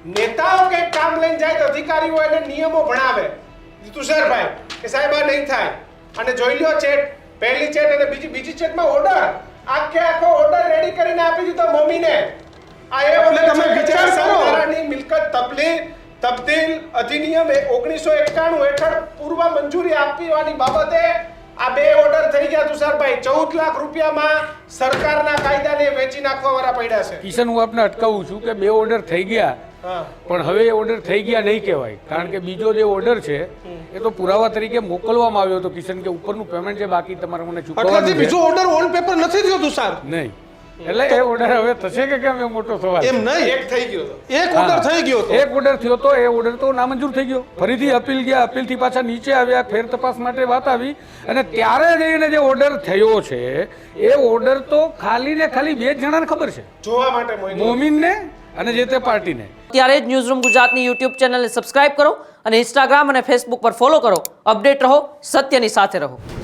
નેતાઓ કંઈક કામ લઈને જાય તો અધિકારીઓ એને નિયમો ભણાવે તુષારભાઈ કે સાહેબ આ નહીં થાય અને જોઈ લ્યો ચેટ પહેલી ચેટ અને બીજી ચેટમાં ઓર્ડર આખો ઓર્ડર રેડી કરીને આપી દીધો મમ્મીને આ એ ઓર્ડર તમે વિચાર કરો મિલકત તબદીલ અધિનિયમ 1991 હેઠળ પૂર્વ મંજૂરી આપવાની બાબતે આ બે ઓર્ડર થઈ ગયા તુષારભાઈ 14 લાખ રૂપિયામાં સરકારના કાયદાને વેચી નાખવા વાળા પડ્યા છે કિશન હું આપને અટકાવું છું કે બે ઓર્ડર થઈ ગયા પણ હવે એ ઓર્ડર થઈ ગયા નહીં કહેવાય કારણ કે બીજો જે ઓર્ડર છે એ તો પુરાવા તરીકે મોકલવામાં આવ્યો હતો કિશન કે ઉપરનું પેમેન્ટ જે બાકી તમારે મને ચૂકવવાનું છે બીજો ઓર્ડર ઓન પેપર નથી થયો તુષાર નહીં એટલે એ ઓર્ડર હવે થશે કે કેમ એ મોટો સવાલ એમ નહીં એક થઈ ગયો એક ઓર્ડર થઈ ગયો તો એક ઓર્ડર થયો તો એ ઓર્ડર તો નામંજૂર થઈ ગયો ફરીથી અપીલ ગયા અપીલથી પાછા નીચે આવ્યા ફેર તપાસ માટે વાત આવી અને ત્યારે જઈને જે ઓર્ડર થયો છે એ ઓર્ડર તો ખાલી ને ખાલી બે જણાને ખબર છે જોવા માટે મોમીનને અને જે તે પાર્ટીને ત્યારે જ ન્યૂઝરૂમ ગુજરાતની યુટ્યુબ ચેનલને સબસ્ક્રાઇબ કરો અને ઇન્સ્ટાગ્રામ અને ફેસબુક પર ફોલો કરો અપડેટ રહો સત્યની સાથે રહો